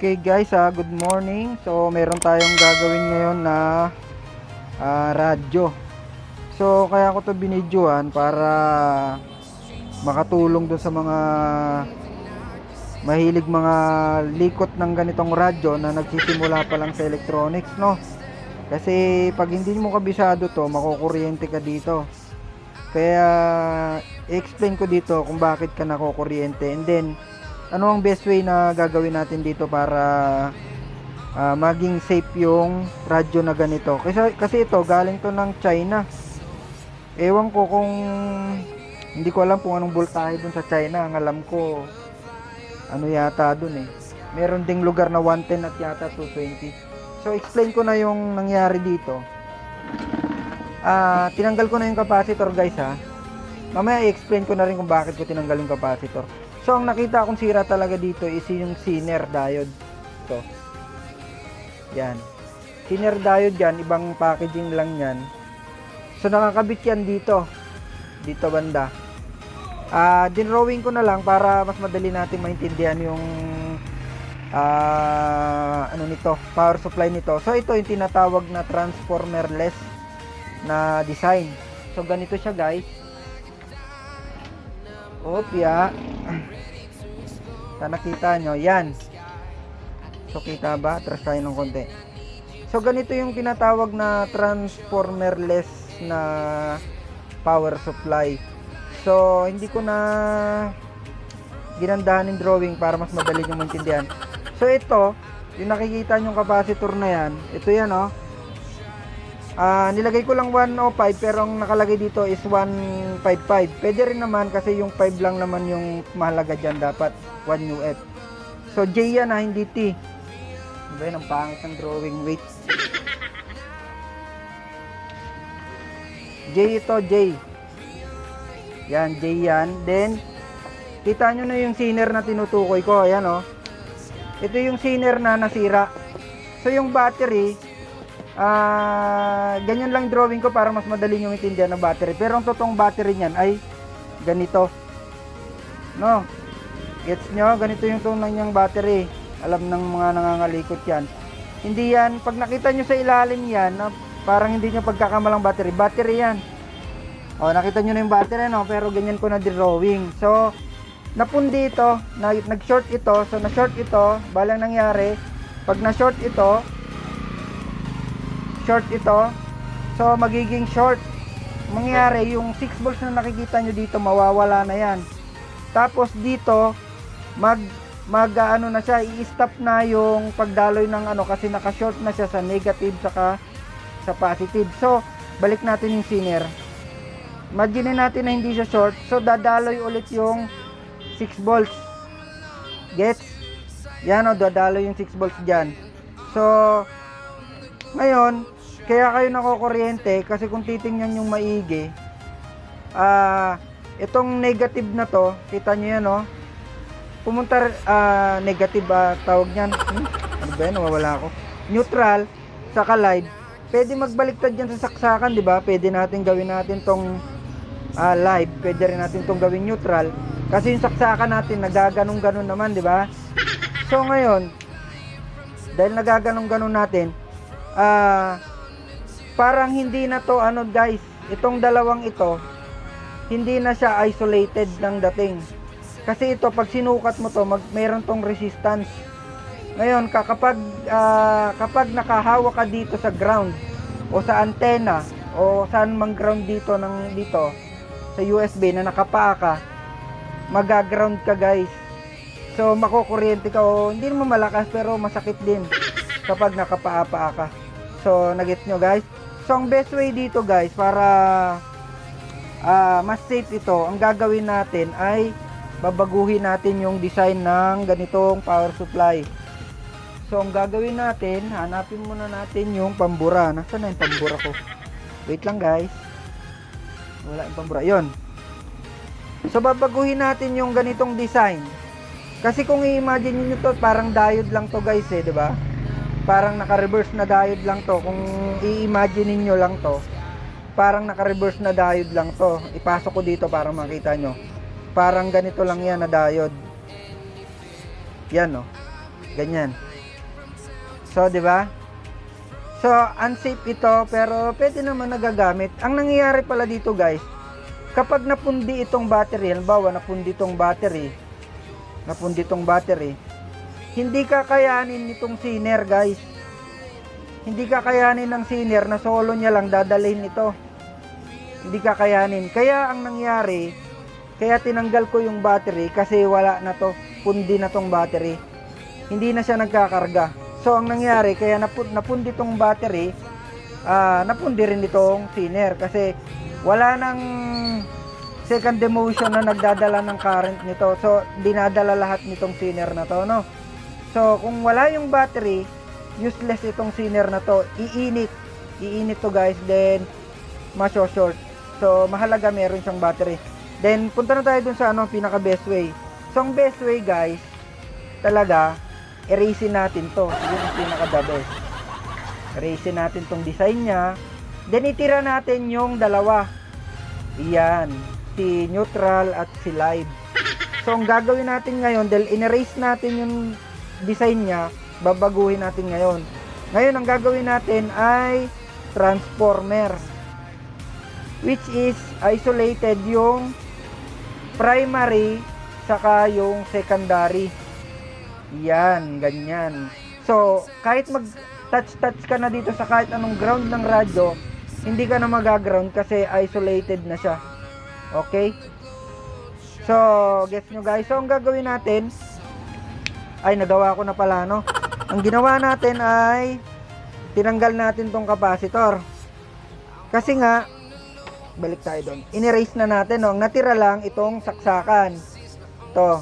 Okay guys, good morning. So meron tayong gagawin ngayon na radyo. So kaya ko to binidyoan para makatulong dun sa mga mahilig mga likot ng ganitong radyo na nagsisimula pa lang sa electronics, no? Kasi pag hindi mo kabisado to, makukuryente ka dito. Kaya i-explain ko dito kung bakit ka nakukuryente, and then ano ang best way na gagawin natin dito para maging safe yung radyo na ganito. Kasi ito galing to ng China. Ewan ko kung, hindi ko alam kung anong voltahe dun sa China. Ang alam ko ano yata dun eh, meron ding lugar na 110 at yata 220. So explain ko na yung nangyari dito. Tinanggal ko na yung capacitor guys ha. Mamaya i-explain ko na rin kung bakit ko tinanggal yung capacitor. So ang nakita akong sira talaga dito is yung Zener diode. Ito. Yan. Zener diode yan, ibang packaging lang yan. So nakakabit yan dito. Dito banda. Dinrawing ko na lang para mas madali natin maintindihan yung ano nito, power supply nito. So ito yung tinatawag na transformerless na design. So ganito siya guys. Opya. Nakita nyo, yan. So kita ba? Atras tayo ng konti. So ganito yung tinatawag na transformerless na power supply. So hindi ko na ginandahan yung drawing para mas madali nyo maintindihan. So ito, yung nakikita nyong capacitor na yan, ito yan oh. Nilagay ko lang 105 pero ang nakalagay dito is 155. Pwede rin naman kasi yung 5 lang naman yung mahalaga dyan, dapat 1 UF. So J yan hindi T. Diba yun, ang pangit ng drawing. Wait. J ito, J. Yan, J yan. Then kita nyo na yung Zener na tinutukoy ko. Ayan oh. Ito yung Zener na nasira. So yung battery, ganyan lang drawing ko para mas madali nyo maintindihan ng battery. Pero ang totoong battery nyan ay ganito, no? Gets nyo? Ganito yung tunay niyang battery. Alam ng mga nangangalikot yan. Hindi yan, pag nakita nyo sa ilalim yan, parang hindi nyo pagkakamalang battery. Battery yan. O, nakita nyo na yung battery, no? Pero ganyan ko na drawing. So napundi ito, nag-short ito. So na-short ito, balang nangyari, pag na-short ito, so magiging short. Mangyari yung 6 volts na nakikita nyo dito, mawawala na yan. Tapos dito ano na siya, i-stop na yung pagdaloy ng ano, kasi naka-short na siya sa negative saka sa positive. So balik natin yung Zener. Imagine natin na hindi siya short, so dadaloy ulit yung 6 volts. Gets? Yan o, dadaloy yung 6 volts dyan. So ngayon, kaya kayo nakukuryente kasi kung titingnan yung maigi, itong negative na to, kita nyo yan oh, pumunta, negative tawag nyan, ano ba yan, nawawala ako, neutral, saka live, pwede magbaliktad yan sa saksakan, di ba? Pwede natin gawin natin tong live, pwede rin natin tong gawin neutral, kasi yung saksakan natin nagaganong-ganon naman, di ba? So ngayon, dahil nagaganong-ganon natin, parang hindi na to ano guys, itong dalawang ito hindi na siya isolated ng dating, kasi ito pag sinukat mo to, mayroon tong resistance. Ngayon kapag nakahawak ka dito sa ground o sa antena o saan mang ground dito sa USB na nakapaa ka, magaground ka guys. So makukuryente ka, o hindi naman malakas pero masakit din kapag nakapaa ka. So nagets nyo guys. So ang best way dito guys para mas safe ito, ang gagawin natin ay babaguhin natin yung design ng ganitong power supply. So ang gagawin natin, hanapin muna natin yung pambura. Nasaan na yung pambura ko? Wait lang guys, wala yung pambura. Yun. So babaguhin natin yung ganitong design. Kasi kung i-imagine niyo to, parang diode lang to guys eh, 'di ba? Parang naka-reverse na diode lang to. Kung i-imagine niyo lang to, parang naka-reverse na diode lang to. Ipasok ko dito para makita nyo. Parang ganito lang yan na diode. Yan no. Ganyan. So, di ba? So, unsafe ito, pero pwede naman nagagamit. Ang nangyayari pala dito, guys, kapag napundi itong battery, halimbawa, napundi itong battery, hindi kakayanin nitong sinner, guys. Hindi kakayanin ng sinner na solo niya lang dadalhin ito. Hindi kakayanin. Kaya ang nangyari, kaya tinanggal ko yung battery kasi wala na to, pundi na tong battery. Hindi na siya nagkakarga. So ang nangyari, kaya napundi tong battery, napundi rin itong sinner kasi wala nang second demotion na nagdadala ng current nito. So dinadala lahat nitong sinner na to, no? So kung wala yung battery, useless itong sinner na to. Iinit to, guys, then ma-short. So mahalaga meron siyang battery. Then punta na tayo dun sa pinaka best way. So ang best way, guys, talaga erasin natin to. Yun ang pinaka the best. Erasin natin tong design nya. Then itira natin yung dalawa. Iyan, si neutral at si live. So ang gagawin natin ngayon, dahil in-erase natin yung design nya, babaguhin natin ngayon. Ngayon ang gagawin natin ay transformer, which is isolated yung primary saka yung secondary. Yan, ganyan. So, kahit mag-touch ka na dito sa kahit anong ground ng radyo, hindi ka na mag-ground kasi isolated na siya. Okay? So, gets nyo, guys? So, ang gagawin natin, ay, nagawa ko na pala, no? Ang ginawa natin ay tinanggal natin tong capacitor. Kasi nga, balik tayo doon. In-erase na natin, no? Ang natira lang itong saksakan. To.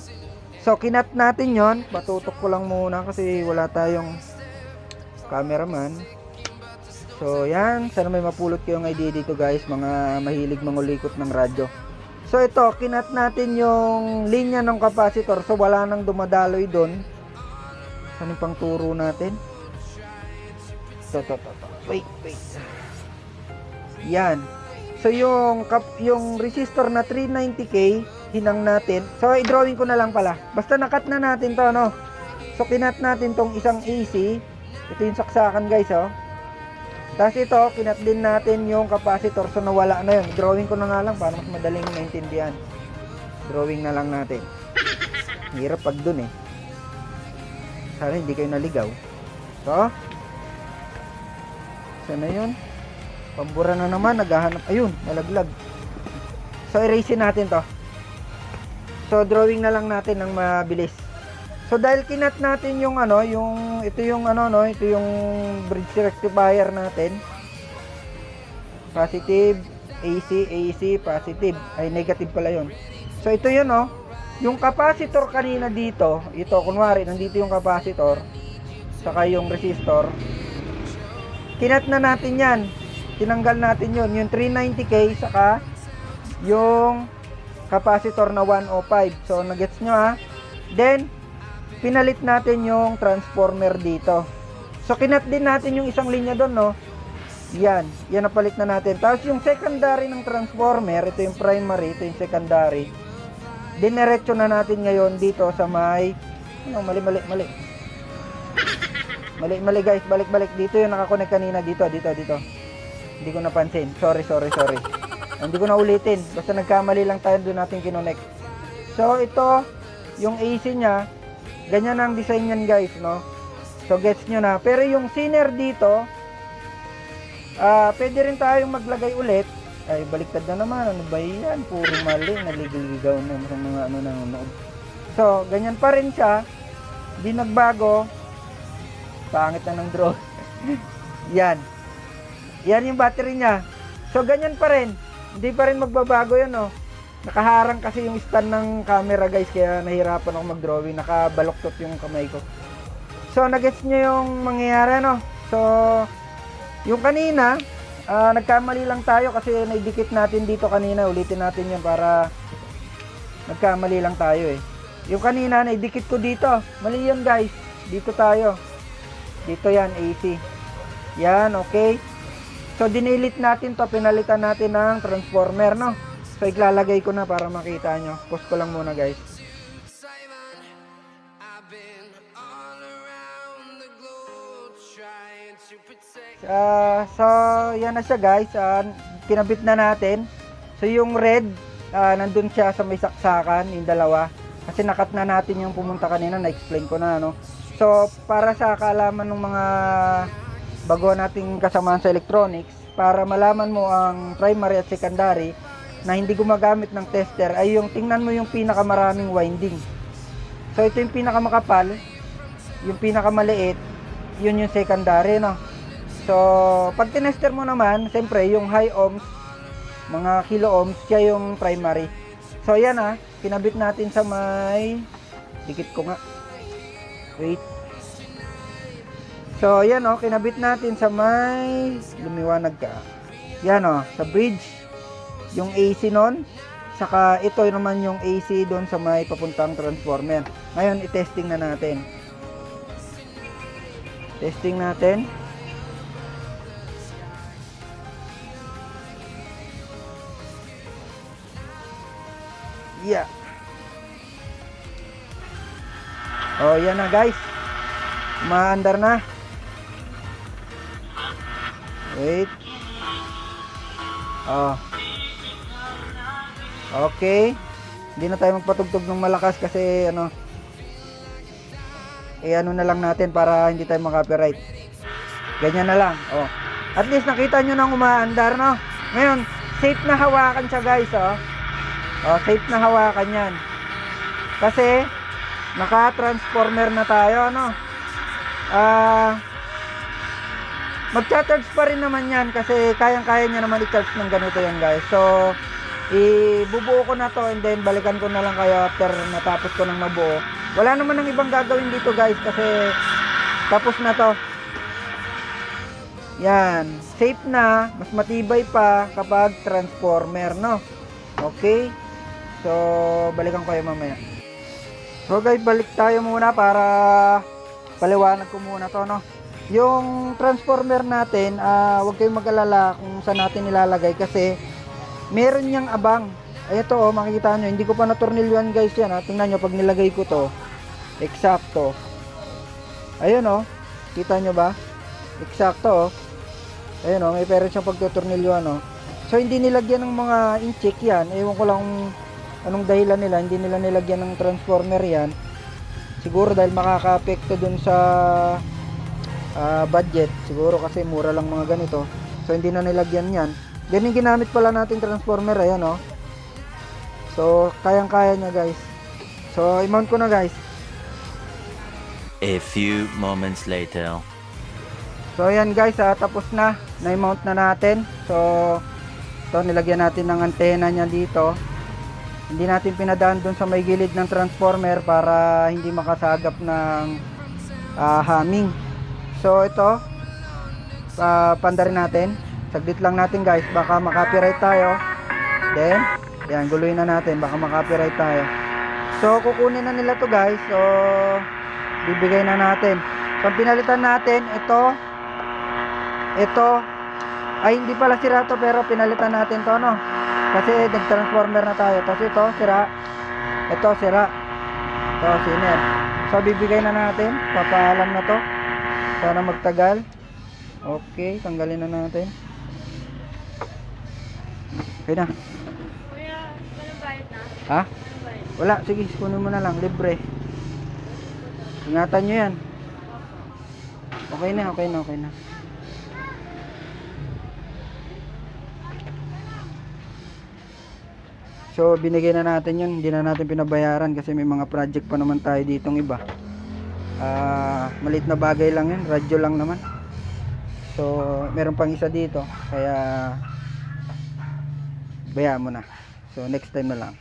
So, kinat natin yon. Patutok ko lang muna kasi wala tayong cameraman. So, yan. Sana may mapulot kayong idea dito, guys. Mga mahilig mangulikot ng radyo. So, ito. Kinat natin yung linya ng capacitor. So, wala nang dumadaloy doon. Saan yung pang turo natin? Ito. Wait. Yan. So, yung resistor na 390K, hinang natin. So, i-drawing ko na lang pala. Basta nakat na natin to, no? So, kinat natin tong isang AC. Ito yung saksakan, guys, oh. Tapos ito, kinat din natin yung capacitor. So, nawala na yun. Drawing ko na nga lang para mas madaling maintindihan. Drawing na lang natin. Hirap pag dun, eh. Sana hindi kayo naligaw. So, sana yun. Pambura na naman. Naghahanap. Ayun, nalaglag. So, erasin natin to. So, drawing na lang natin ng mabilis. So, dahil kinat natin yung ito yung bridge rectifier natin. Positive, AC, positive. Ay, negative pala yun. So, ito yun, oh. Yung capacitor kanina dito, ito, kunwari, nandito yung capacitor, saka yung resistor. Kinat na natin yan. Tinanggal natin yun. Yung 390K, saka yung capacitor na 105. So, nagets nyo, ha? Then, pinalit natin yung transformer dito. So, kinat din natin yung isang linya doon, no? Yan napalit na natin. Tapos, yung secondary ng transformer, ito yung primary, ito yung secondary. Dinerecho na natin ngayon dito sa may, mali. Mali, guys. Balik. Dito yung nakakonect kanina. Dito. Hindi ko napansin. Sorry. Hindi ko na ulitin. Basta nagkamali lang tayo, doon natin kinonect. So, ito, yung AC nya, ganyan ang design yan, guys, no? So, gets nyo na. Pero yung sinner dito, pwede rin tayong maglagay ulit. Ay, baliktad na naman. Ano ba yan? Puro mali. Naligaw na sa mga nanonood. So, ganyan pa rin siya. Di nagbago. Pangit na ng draw. Yan yung battery niya. So, ganyan pa rin. Hindi pa rin magbabago yan, no? Nakaharang kasi yung stand ng camera, guys, kaya nahirapan ako mag-drawing. Nakabaloktot yung kamay ko. So, nagets nyo yung mangyayari, no? So, yung kanina, nagkamali lang tayo kasi naidikit natin dito kanina. Ulitin natin yan para nagkamali lang tayo, eh. Yung kanina, naidikit ko dito. Mali yun, guys. Dito tayo. Dito yan, AC. Yan, okay. So, dinilit natin to, pinalitan natin ng transformer, no? So, iglalagay ko na para makita nyo. Pause ko lang muna, guys. So yan na siya guys. Kinabit na natin. So yung red, nandun siya sa may saksakan, yung dalawa. Kasi nakat na natin yung pumunta kanina, na-explain ko na, no? So para sa kaalaman ng mga bago nating kasamaan sa electronics, para malaman mo ang primary at secondary na hindi gumagamit ng tester, ay yung tingnan mo yung pinakamaraming winding. So ito yung pinakamakapal, yung pinakamaliit, yun yung secondary, no? So pag tinester mo naman, siyempre yung high ohms, mga kilo ohms, siya yung primary. So yan kinabit natin sa may, dikit ko nga, wait. So yan kinabit natin sa may, lumiwanag ka, yan sa bridge, yung AC nun, saka ito naman yung AC doon sa may papuntang transformer. Ngayon i-testing na natin. Testing natin. Yeah. Oh, yan na guys. Maandar na. Wait. Oh. Okay. Hindi na tayo magpatugtog ng malakas kasi ano na lang natin para hindi tayo mag-copyright. Ganyan na lang. Oh. At least nakita nyo nang umaandar, no? Ngayon, safe na hawakan siya guys, Oh, safe na hawakan yan. Kasi naka-transformer na tayo, no? Magcha-charge pa rin naman yan kasi kayang-kaya niya naman i-charge ng ganito yan guys. So ibubuo ko na to and then balikan ko na lang kayo after natapos ko ng mabuo. Wala naman ng ibang gagawin dito guys kasi tapos na to. Yan, safe na, mas matibay pa kapag transformer, no? Okay. So balikan ko kayo mamaya. So guys, balik tayo muna para paliwanag ko muna to, no? Yung transformer natin, huwag kayong mag-alala kung saan natin nilalagay kasi meron niyang abang. Ay ito makikita nyo, hindi ko pa natornilyoan guys yan, tingnan nyo pag nilagay ko to, eksakto. Ayun kita nyo ba? Eksakto ayun may pero siyang pagtutornilyoan So hindi nilagyan ng mga incheck yan, ewan ko lang kung anong dahilan nila, hindi nila nilagyan ng transformer yan. Siguro dahil makaka-apekto dun sa budget, siguro kasi mura lang mga ganito. So hindi na nilagyan yan. Ganyan ginamit pala natin transformer, ayan So kayang-kaya niya guys. So i-mount ko na guys. A few moments later. So ayan guys, tapos na i-mount na natin. So ito, nilagyan natin ng antena niya dito. Hindi natin pinadaan dun sa may gilid ng transformer para hindi makasagap ng humming. So ito, pandarin natin. Saglit lang natin guys, baka makopyright tayo. Then yan, guluhin na natin, baka makopyright tayo. So kukunin na nila to guys. So bibigay na natin. So pinalitan natin ito ay hindi pala sira to, pero pinalitan natin to, no? Kasi nag-transformer na tayo. Tapos ito sira, ito sira, ito siner. So bibigay na natin, papaalam na to, sana magtagal. Okay, tanggalin na natin. Okay na. Kuya, walang bayad na? Ha? Walang bayad. Wala, sige, kunin mo na lang, libre. Ingatan nyo yan. Okay na, okay na, okay na. So binigay na natin yun, hindi na natin pinabayaran kasi may mga project pa naman tayo ditong iba. Maliit na bagay lang yun, radyo lang naman. So meron pang isa dito, kaya bayaan mo na. So next time na lang.